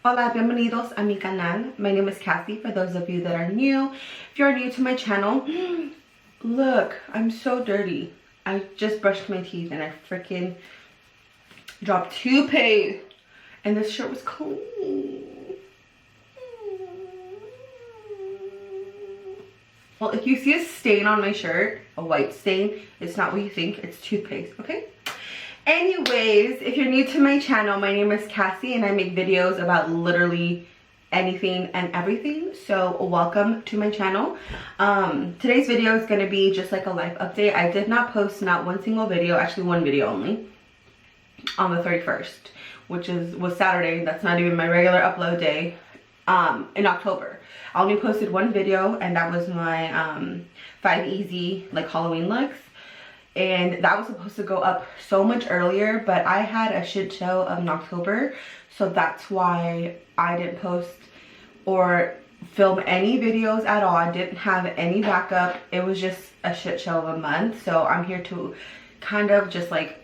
Hola, bienvenidos a mi canal. My name is Cassie for those of you that are new. If you're new to my channel, look, I'm so dirty. I just brushed my teeth and I freaking dropped toothpaste and this shirt was clean. Well, if you see a stain on my shirt, a white stain, it's not what you think, it's toothpaste, okay? Anyways, if you're new to my channel, my name is Cassie and I make videos about literally anything and everything. So welcome to my channel. Today's video is going to be just like a life update. I did not post not one single video, actually one video only, on the 31st, which was Saturday. That's not even my regular upload day. In October, I only posted one video and that was my 5 easy like Halloween looks. And that was supposed to go up so much earlier, but I had a shit show in October, so that's why I didn't post or film any videos at all. I didn't have any backup. It was just a shit show of a month, so I'm here to kind of just like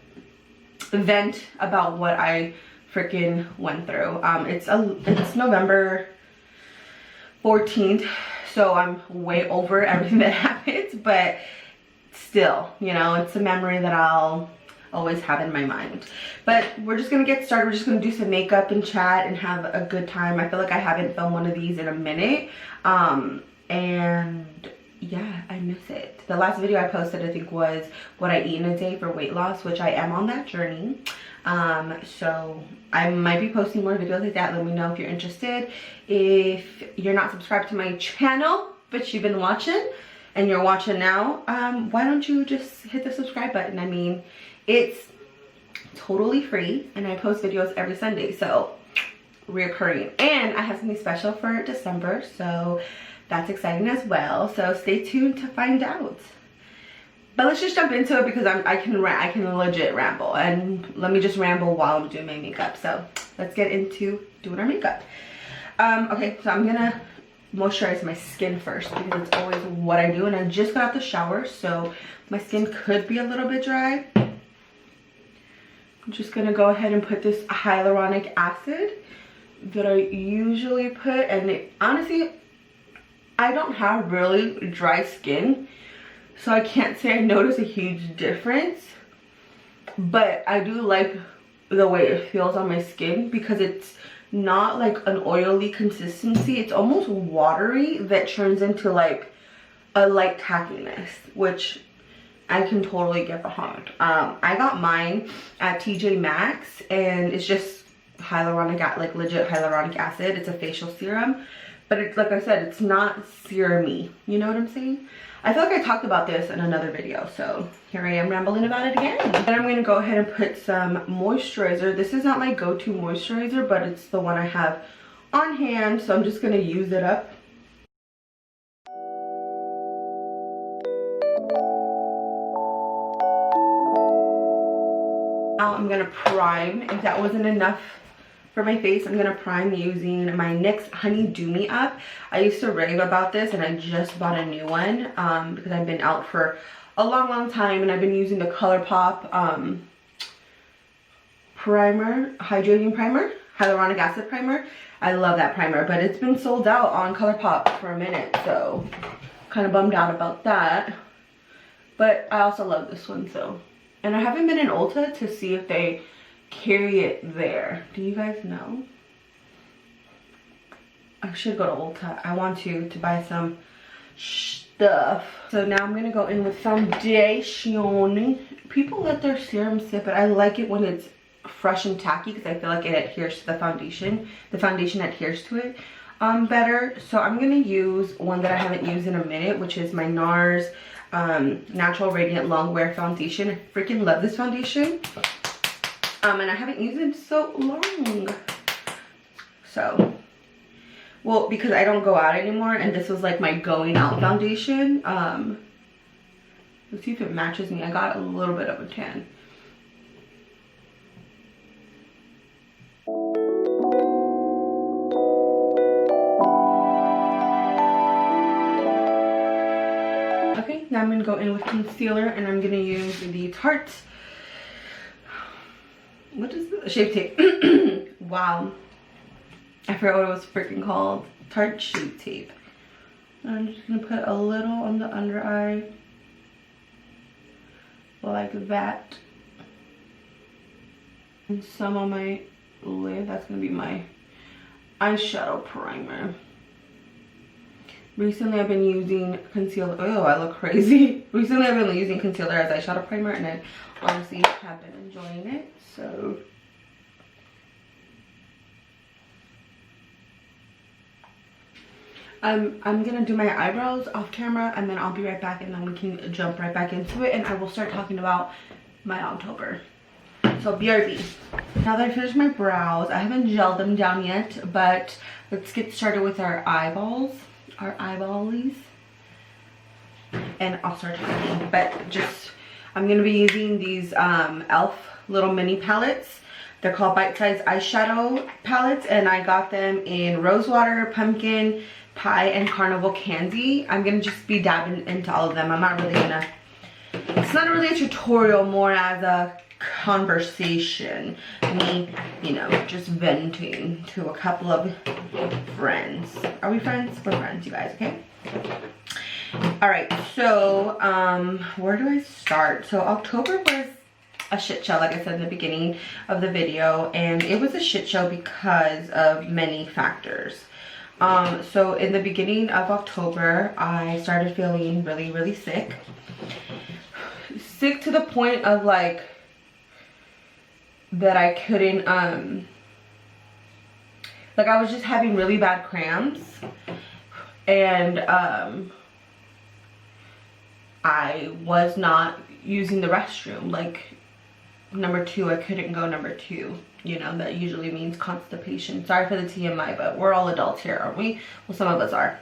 vent about what I freaking went through. It's November 14th, so I'm way over everything that happened, but still, you know, it's a memory that I'll always have in my mind. But we're just gonna get started. We're just gonna do some makeup and chat and have a good time. I feel like I haven't filmed one of these in a minute, and yeah, I miss it. The last video I posted, I think, was what I eat in a day for weight loss, which I am on that journey. So I might be posting more videos like that. Let me know if you're interested. If you're not subscribed to my channel but you've been watching and you're watching now, why don't you just hit the subscribe button? I mean, it's totally free and I post videos every Sunday, so reoccurring. And I have something special for December, so that's exciting as well. So stay tuned to find out. But let's just jump into it because I can legit ramble, and let me just ramble while I'm doing my makeup. So let's get into doing our makeup. Okay, so I'm gonna moisturize my skin first because it's always what I do, and I just got out the shower, so my skin could be a little bit dry. I'm just gonna go ahead and put this hyaluronic acid that I usually put, and honestly, I don't have really dry skin, so I can't say I notice a huge difference, but I do like the way it feels on my skin because it's not like an oily consistency. It's almost watery that turns into like a light tackiness, which I can totally get behind. I got mine at TJ Maxx and it's just hyaluronic, like legit hyaluronic acid. It's a facial serum, but it's, like I said, it's not serum-y, you know what I'm saying? I feel like I talked about this in another video, so here I am rambling about it again. Then I'm going to go ahead and put some moisturizer. This is not my go-to moisturizer, but it's the one I have on hand, so I'm just going to use it up. Now I'm going to prime. If that wasn't enough for my face, I'm gonna prime using my NYX Honey Do Me Up. I used to rave about this and I just bought a new one because I've been out for a long time, and I've been using the ColourPop primer, hydrating primer, hyaluronic acid primer. I love that primer, but it's been sold out on ColourPop for a minute, so kind of bummed out about that. But I also love this one, so. And I haven't been in Ulta to see if they carry it there. Do you guys know? I should go to Ulta. I want to buy some stuff. So now I'm gonna go in with foundation. People let their serum sit, but I like it when it's fresh and tacky because I feel like it adheres to the foundation. The foundation adheres to it better. So I'm gonna use one that I haven't used in a minute, which is my NARS Natural Radiant Long Wear Foundation. I freaking love this foundation. And I haven't used it in so long. So, well, because I don't go out anymore, and this was like my going out foundation. Let's see if it matches me. I got a little bit of a tan. Okay, now I'm gonna go in with concealer, and I'm gonna use the Tarte, what is this? Shape Tape. Wow. I forgot what it was freaking called. Tarte Shape Tape. I'm just gonna put a little on the under eye. Like that. And some on my lid. That's gonna be my eyeshadow primer. Recently I've been using concealer. Oh, I look crazy. Recently I've been using concealer as eyeshadow primer, and I honestly have been enjoying it. So I'm gonna do my eyebrows off camera, and then I'll be right back, and then we can jump right back into it, and I will start talking about my October. So BRB. Now that I finished my brows, I haven't gelled them down yet, but let's get started with our eyeballs, our eyeballies, and I'll start talking. But just, I'm gonna be using these e.l.f. little mini palettes. They're called bite-sized eyeshadow palettes, and I got them in Rosewater, Pumpkin Pie, and Carnival Candy. I'm gonna just be dabbing into all of them. I'm not really gonna, it's not really a tutorial, more as a conversation. Me, you know, just venting to a couple of friends. Are we friends? We're friends, you guys, okay? Alright, so where do I start? So October was a shit show, like I said in the beginning of the video, and it was a shit show because of many factors. So in the beginning of October, I started feeling really, really sick. Sick to the point of like, that I couldn't, like I was just having really bad cramps, and I was not using the restroom. Like number 2, I couldn't go number 2. You know, that usually means constipation. Sorry for the TMI, but we're all adults here, aren't we? Well, some of us are.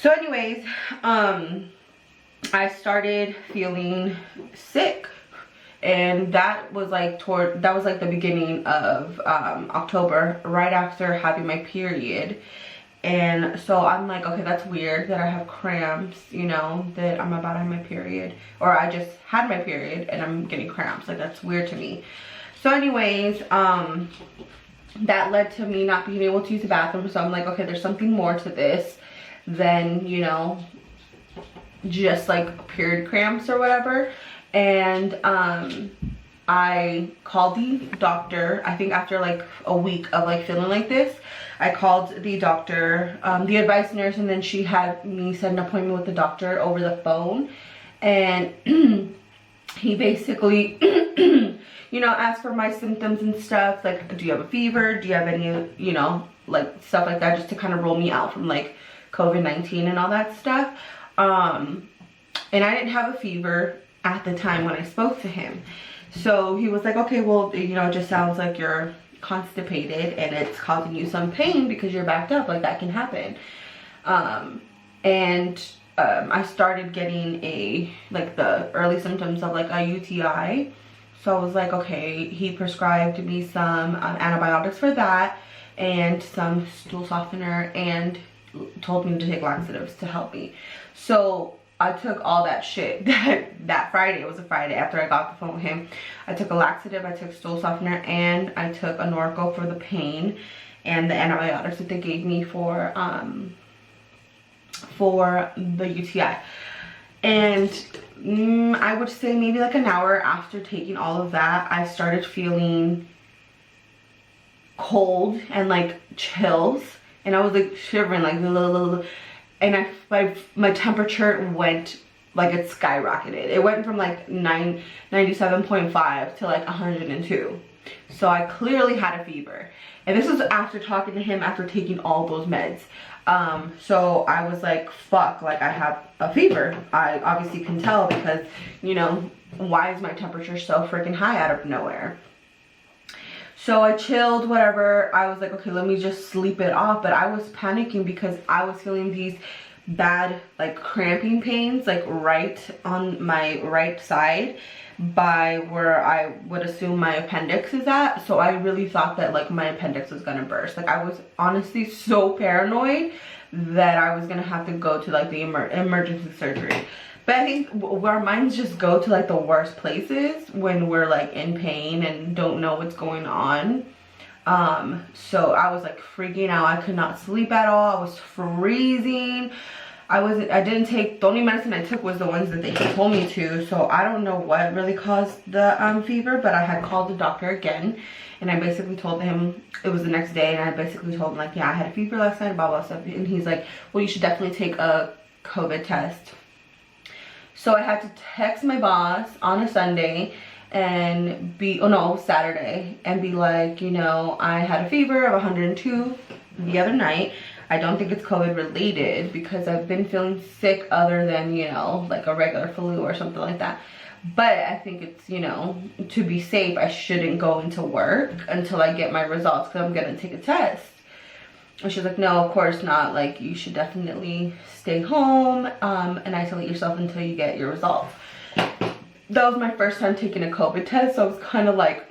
So anyways, I started feeling sick, and that was like the beginning of October, right after having my period. And so I'm like, okay, that's weird that I have cramps, you know, that I'm about to have my period, or I just had my period and I'm getting cramps. Like, that's weird to me. So anyways, that led to me not being able to use the bathroom. So I'm like, okay, there's something more to this than, you know, just like period cramps or whatever. And I called the doctor. I think after like a week of like feeling like this, I called the doctor, the advice nurse, and then she had me set an appointment with the doctor over the phone. And he basically you know, asked for my symptoms and stuff, like, do you have a fever, do you have any, you know, like stuff like that, just to kind of roll me out from like COVID-19 and all that stuff. And I didn't have a fever at the time when I spoke to him. So he was like, okay, well, you know, it just sounds like you're constipated and it's causing you some pain because you're backed up. Like, that can happen. I started getting the early symptoms of like a UTI. So I was like, okay, he prescribed me some antibiotics for that and some stool softener, and told me to take laxatives to help me. So I took all that shit that Friday. It was a Friday after I got the phone with him. I took a laxative, I took stool softener, and I took a Norco for the pain, and the antibiotics that they gave me for the UTI. And I would say maybe like an hour after taking all of that, I started feeling cold and like chills, and I was like shivering, like and my temperature went, like, it skyrocketed. It went from like 97.5 to like 102. So I clearly had a fever, and this was after talking to him after taking all those meds. So I was like, fuck, like, I have a fever. I obviously can tell because, you know, why is my temperature so freaking high out of nowhere? So I chilled, whatever. I was like, okay, let me just sleep it off. But I was panicking because I was feeling these bad, like, cramping pains, like right on my right side by where I would assume my appendix is at. So I really thought that like my appendix was gonna burst. Like, I was honestly so paranoid that I was gonna have to go to like the emergency surgery. But I think our minds just go to like the worst places when we're like in pain and don't know what's going on. So I was like freaking out. I could not sleep at all. I was freezing. I didn't take, the only medicine I took was the ones that they told me to. So I don't know what really caused the fever, but I had called the doctor again, and I basically told him, it was the next day, and I basically told him like, yeah, I had a fever last night, blah blah stuff. And he's like, well, you should definitely take a COVID test. So I had to text my boss on a Sunday and Saturday, and be like, you know, I had a fever of 102 the other night. I don't think it's COVID related because I've been feeling sick other than, you know, like a regular flu or something like that. But I think it's, you know, to be safe, I shouldn't go into work until I get my results because I'm going to take a test. And she's like, no, of course not. Like, you should definitely stay home and isolate yourself until you get your results. That was my first time taking a COVID test, so I was kind of like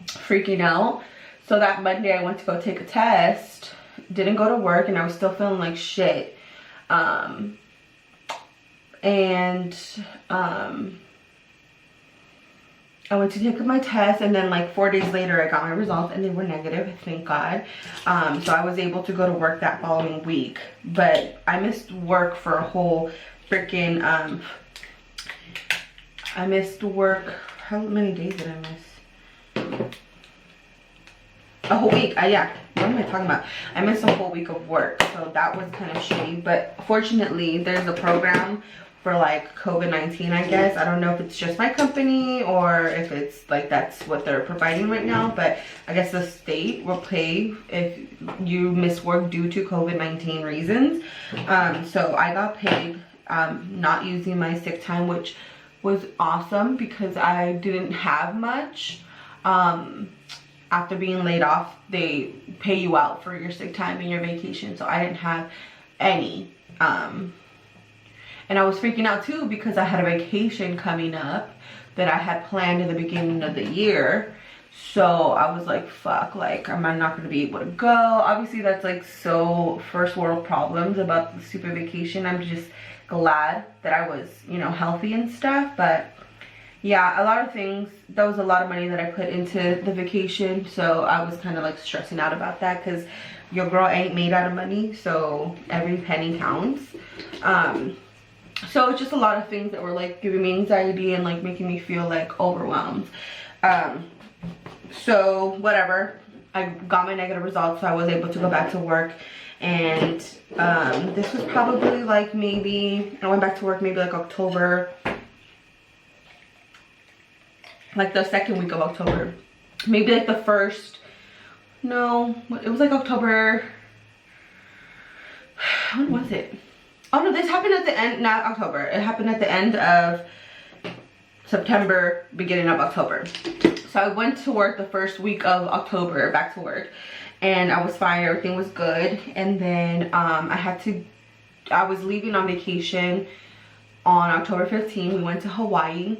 freaking out. So that Monday I went to go take a test, didn't go to work, and I was still feeling like shit. I went to take my test, and then like 4 days later I got my results and they were negative, thank God. So I was able to go to work that following week, but I missed work for a whole freaking I missed work. How many days did I miss? A whole week. Yeah, what am I talking about? I missed a whole week of work, so that was kind of shitty. But fortunately, there's a program for like COVID-19, I guess. I don't know if it's just my company or if it's like that's what they're providing right now, but I guess the state will pay if you miss work due to COVID-19 reasons. So I got paid, not using my sick time, which was awesome because I didn't have much. After being laid off, they pay you out for your sick time and your vacation, so I didn't have any. And I was freaking out too because I had a vacation coming up that I had planned in the beginning of the year. So I was like, fuck, like, am I not going to be able to go? Obviously that's like so first world problems about the stupid vacation. I'm just glad that I was, you know, healthy and stuff. But yeah, a lot of things, that was a lot of money that I put into the vacation, so I was kind of like stressing out about that because your girl ain't made out of money, so every penny counts. So it's just a lot of things that were like giving me anxiety and like making me feel like overwhelmed. So whatever, I got my negative results, so I was able to go back to work. And this was probably like, maybe I went back to work maybe like October, like the second week of October, maybe like the first, no, it was like October, when was it? Oh no, this happened at the end, not October, it happened at the end of September, beginning of October. So I went to work the first week of October, back to work, and I was fine, everything was good. And then I was leaving on vacation on October 15th. We went to Hawaii,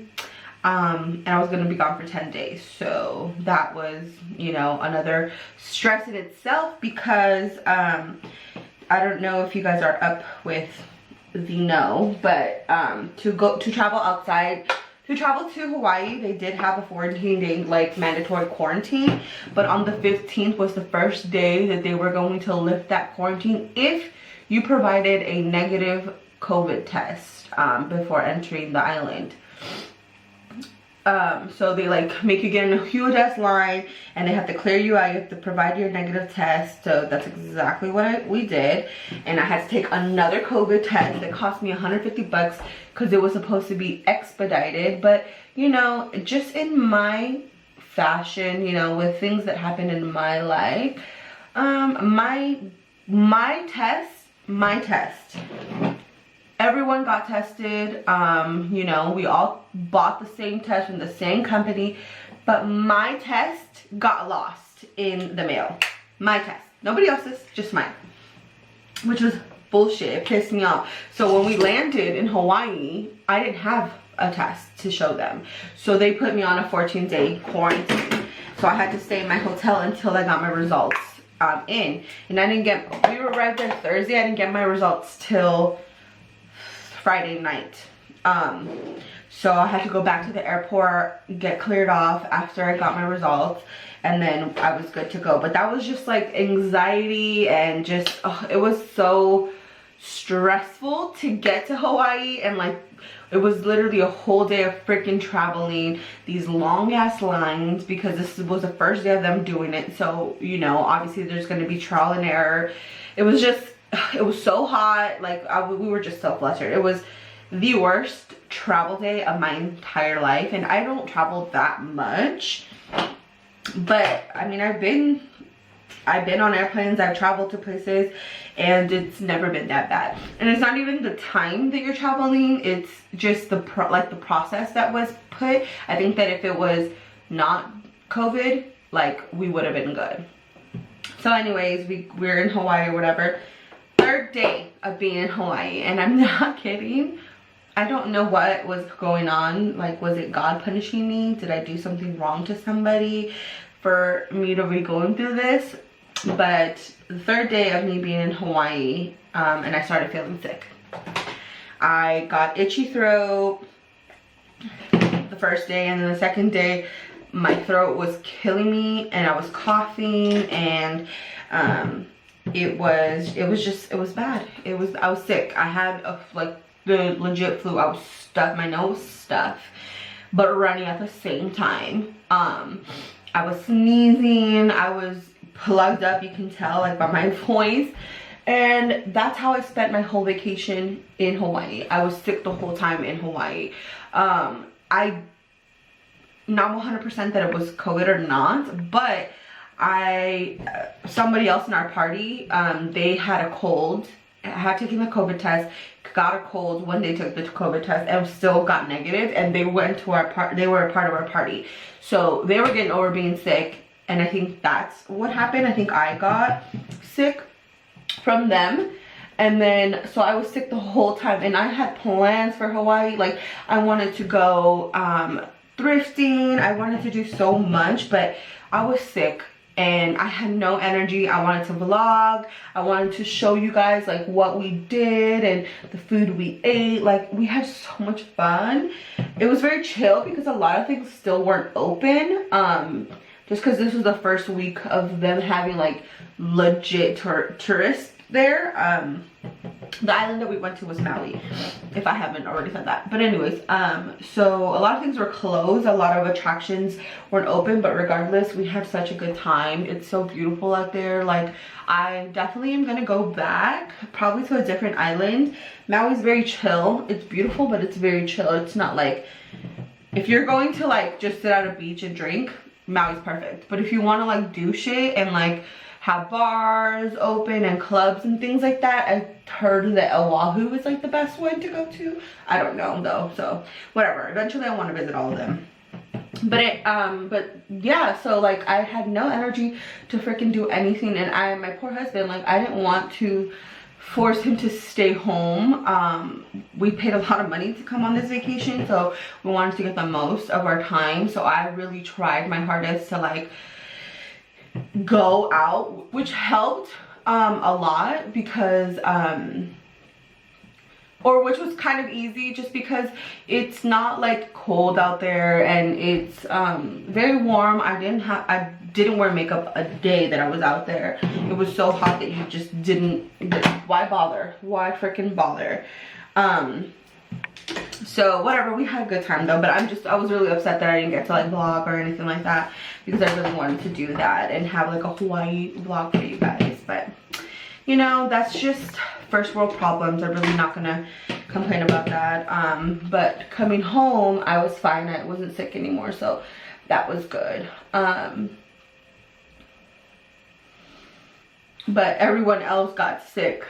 and I was gonna be gone for 10 days. So that was, you know, another stress in itself because I don't know if you guys are up with the but to travel outside, to travel to Hawaii, they did have a 14-day like mandatory quarantine, but on the 15th was the first day that they were going to lift that quarantine if you provided a negative COVID test before entering the island. So they like make you get in a huge ass line and they have to clear you out. You have to provide your negative test. So that's exactly what we did. And I had to take another COVID test that cost me $150 because it was supposed to be expedited. But you know, just in my fashion, you know, with things that happened in my life, my test, everyone got tested. You know, we all bought the same test from the same company, but my test got lost in the mail. My test, nobody else's, just mine, which was bullshit. It pissed me off. So when we landed in Hawaii, I didn't have a test to show them, so they put me on a 14-day quarantine. So I had to stay in my hotel until I got my results in. And I didn't get, we arrived there Thursday, I didn't get my results till Friday night. So I had to go back to the airport, get cleared off after I got my results, and then I was good to go. But that was just like anxiety, and just it was so stressful to get to Hawaii. And like, it was literally a whole day of freaking traveling, these long ass lines, because this was the first day of them doing it. So, you know, obviously there's going to be trial and error. It was so hot. Like, we were just so flustered. It was the worst travel day of my entire life, and I don't travel that much, but I mean, I've been on airplanes, I've traveled to places, and it's never been that bad. And it's not even the time that you're traveling, it's just the process that was put. I think that if it was not COVID, like, we would have been good. So anyways, we're in Hawaii or whatever. Third day of being in Hawaii, and I'm not kidding, I don't know what was going on. Like, was it God punishing me? Did I do something wrong to somebody for me to be going through this? But the third day of me being in Hawaii, and I started feeling sick. I got itchy throat the first day, and then the second day my throat was killing me, and I was coughing, and it was bad. I was sick. I had the legit flu. I was stuffed, my nose stuffed, but running at the same time. I was sneezing, I was plugged up, you can tell, like, by my voice. And that's how I spent my whole vacation in Hawaii. I was sick the whole time in Hawaii. I not 100% that it was COVID or not, but somebody else in our party, they had a cold, had taken the COVID test, got a cold when they took the COVID test, and still got negative, and they went to they were a part of our party. So they were getting over being sick, and I think that's what happened. I think I got sick from them. And then, so I was sick the whole time, and I had plans for Hawaii. Like, I wanted to go thrifting, I wanted to do so much, but I was sick and I had no energy. I wanted to vlog, I wanted to show you guys like what we did and the food we ate. Like, we had so much fun. It was very chill because a lot of things still weren't open, just because this was the first week of them having like legit tourists there. The island that we went to was Maui, if I haven't already said that. But anyways, so a lot of things were closed, a lot of attractions weren't open, but regardless, we had such a good time. It's so beautiful out there. Like, I definitely am gonna go back, probably to a different island. Maui's very chill. It's beautiful, but it's very chill. It's not like, if you're going to like just sit at a beach and drink, Maui's perfect. But if you want to like do shit and like have bars open and clubs and things like that, I heard that Oahu is like the best one to go to. I don't know though, so whatever. Eventually I want to visit all of them. But yeah, so like I had no energy to freaking do anything, and my poor husband, like, I didn't want to force him to stay home. We paid a lot of money to come on this vacation, so we wanted to get the most of our time. So I really tried my hardest to like go out, which helped a lot, because which was kind of easy, just because it's not like cold out there, and it's very warm. I didn't wear makeup a day that I was out there. It was so hot that you just why bother? Why freaking bother? So whatever, we had a good time though. But I was really upset that I didn't get to like vlog or anything like that, because I really wanted to do that and have like a Hawaii vlog for you guys. But you know, that's just first world problems. I'm really not gonna complain about that. But coming home, I was fine. I wasn't sick anymore, so that was good. But everyone else got sick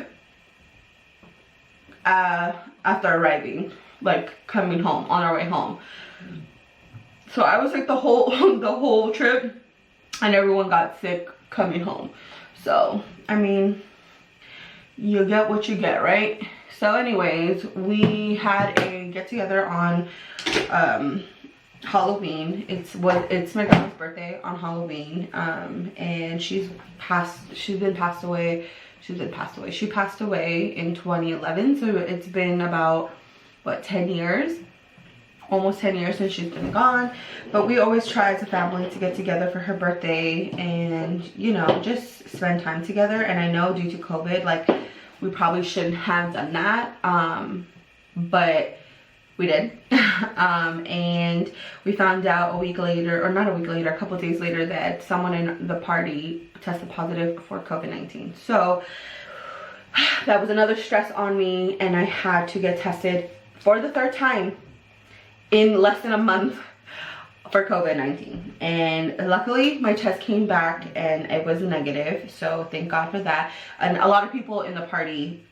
after arriving, like coming home, on our way home. So I was like the whole trip, and everyone got sick coming home. So I mean, you get what you get, right? So anyways, we had a get together on Halloween. It's my grandma's birthday on Halloween, and she passed away in 2011, so it's been about what, 10 years. almost 10 years since she's been gone, but we always try as a family to get together for her birthday and, you know, just spend time together. And I know due to COVID, like, we probably shouldn't have done that, but we did. And we found out a week later, or not a week later, a couple of days later, that someone in the party tested positive for COVID-19. So that was another stress on me, and I had to get tested for the 3rd time in less than a month for COVID-19. And luckily my test came back and it was negative, so thank God for that. And a lot of people in the party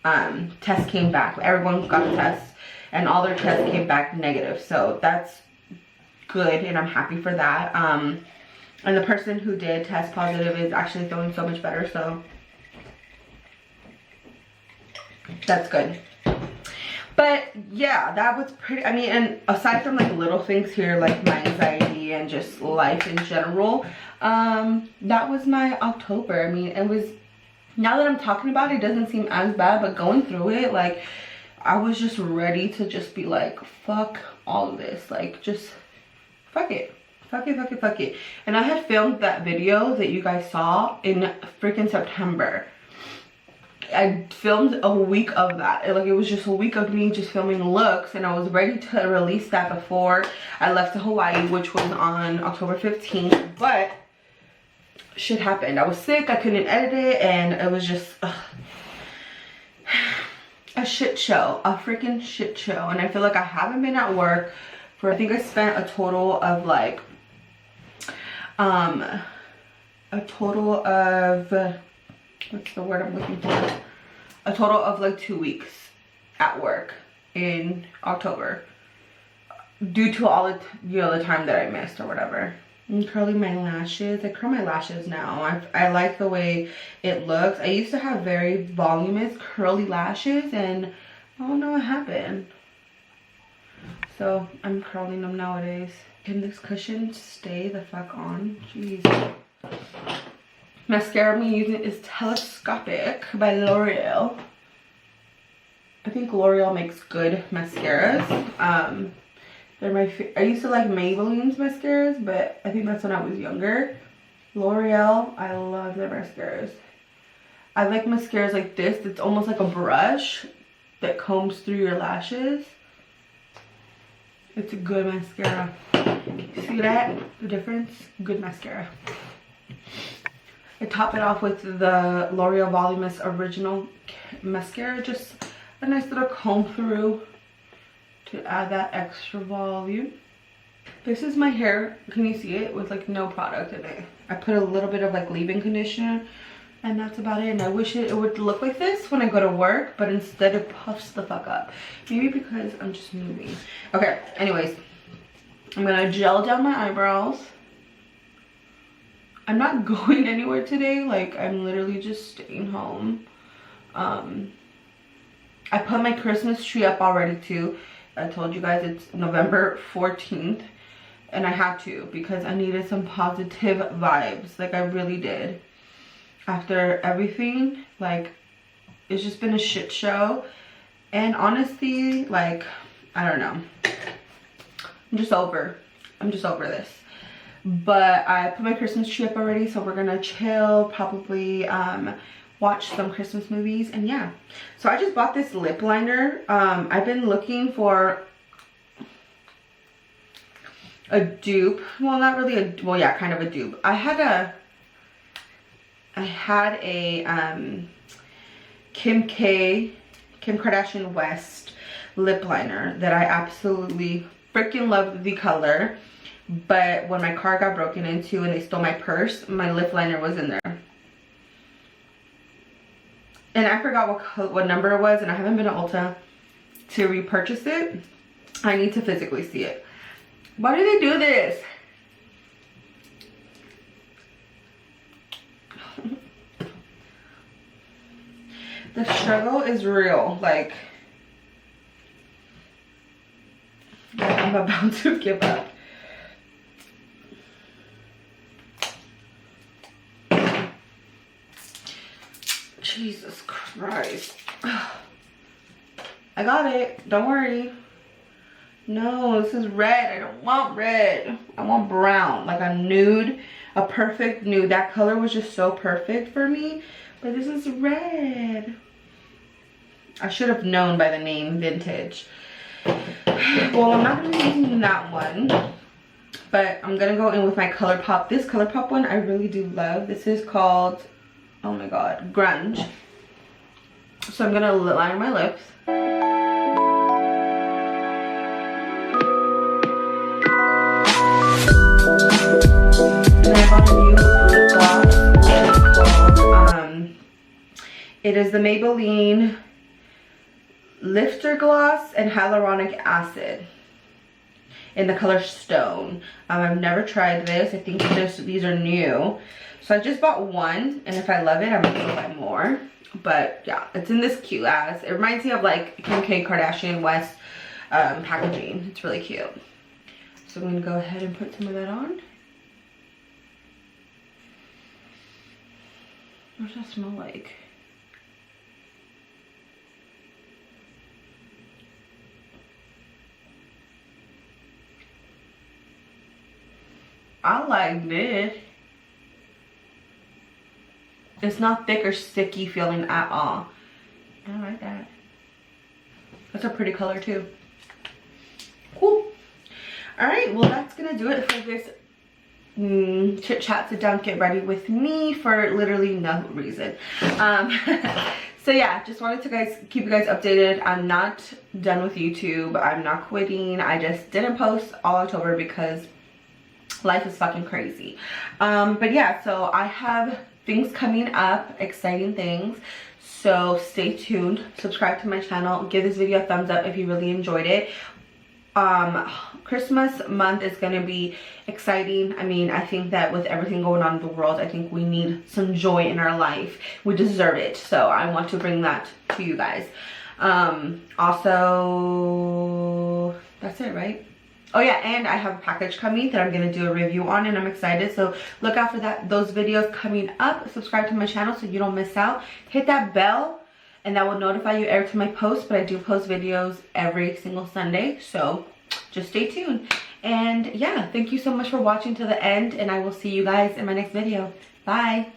test came back. Everyone got the test and all their tests came back negative, so that's good and I'm happy for that. And the person who did test positive is actually feeling so much better, so that's good. But yeah, that was pretty, I mean, and aside from like little things here, like my anxiety and just life in general, that was my October. I mean, it was, now that I'm talking about it, it doesn't seem as bad, but going through it, like, I was just ready to just be like, fuck all of this. Like, just fuck it. Fuck it, fuck it, fuck it. And I had filmed that video that you guys saw in freaking September. I filmed a week of that. Like, it was just a week of me just filming looks, and I was ready to release that before I left to Hawaii, which was on October 15th. But shit happened. I was sick, I couldn't edit it, and it was just a shit show, a freaking shit show. And I feel like I haven't been at work for, I think I spent a total of like what's the word I'm looking for? A total of like 2 weeks at work in October, due to all the, you know, the time that I missed or whatever. And curling my lashes. I curl my lashes now. I like the way it looks. I used to have very voluminous curly lashes, and I don't know what happened. So I'm curling them nowadays. Can this cushion stay the fuck on? Jeez. Mascara I'm using is Telescopic by L'Oreal. I think L'Oreal makes good mascaras. They're my I used to like Maybelline's mascaras, but I think that's when I was younger. L'Oreal, I love their mascaras. I like mascaras like this. It's almost like a brush that combs through your lashes. It's a good mascara. See that? The difference? Good mascara. I top it off with the L'Oreal Voluminous Original Mascara. Just a nice little comb through to add that extra volume. This is my hair. Can you see it? With like no product in it. I put a little bit of like leave-in conditioner, and that's about it. And I wish it would look like this when I go to work, but instead it puffs the fuck up. Maybe because I'm just moving. Okay, anyways. I'm gonna gel down my eyebrows. I'm not going anywhere today. Like, I'm literally just staying home. I put my Christmas tree up already too. I told you guys it's November 14th. And I had to because I needed some positive vibes. Like, I really did. After everything, like, it's just been a shit show. And honestly, like, I don't know. I'm just over this. But I put my Christmas tree up already, so we're gonna chill, probably watch some Christmas movies, and yeah. So I just bought this lip liner. I've been looking for a dupe. Well, not really a, well, yeah, kind of a dupe. I had a Kim Kardashian West lip liner that I absolutely freaking loved the color. But when my car got broken into and they stole my purse, my lip liner was in there. And I forgot what number it was, and I haven't been to Ulta to repurchase it. I need to physically see it. Why do they do this? The struggle is real. Like I'm about to give up. Jesus Christ. I got it. Don't worry. No, this is red. I don't want red. I want brown, like a nude, a perfect nude. That color was just so perfect for me, but this is red. I should have known by the name Vintage. Well, I'm not gonna be using that one, but I'm gonna go in with my ColourPop. This ColourPop one I really do love. This is called, oh my god, Grunge. So I'm gonna line my lips. And I bought a new lip gloss. It is the Maybelline Lifter Gloss and Hyaluronic Acid in the color Stone. I've never tried this. I think these are new. So I just bought one, and if I love it, I'm gonna buy more. But yeah, it's in this cute ass. It reminds me of like Kim K Kardashian West packaging. It's really cute. So I'm gonna go ahead and put some of that on. What does that smell like? I like this. It's not thick or sticky feeling at all. I like that. That's a pretty color too. Cool. Alright, well that's gonna do it for this chit chat. Sit down, get ready with me for literally no reason. So yeah, just wanted to keep you guys updated. I'm not done with YouTube. I'm not quitting. I just didn't post all October because life is fucking crazy. But yeah, so I have things coming up, exciting things. So stay tuned. Subscribe to my channel. Give this video a thumbs up if you really enjoyed it. Christmas month is going to be exciting. I mean, I think that with everything going on in the world, I think we need some joy in our life. We deserve it. So I want to bring that to you guys. Also, that's it, right? Oh yeah, and I have a package coming that I'm going to do a review on, and I'm excited. So look out for those videos coming up. Subscribe to my channel so you don't miss out. Hit that bell, and that will notify you every time I post. But I do post videos every single Sunday, so just stay tuned. And yeah, thank you so much for watching to the end, and I will see you guys in my next video. Bye.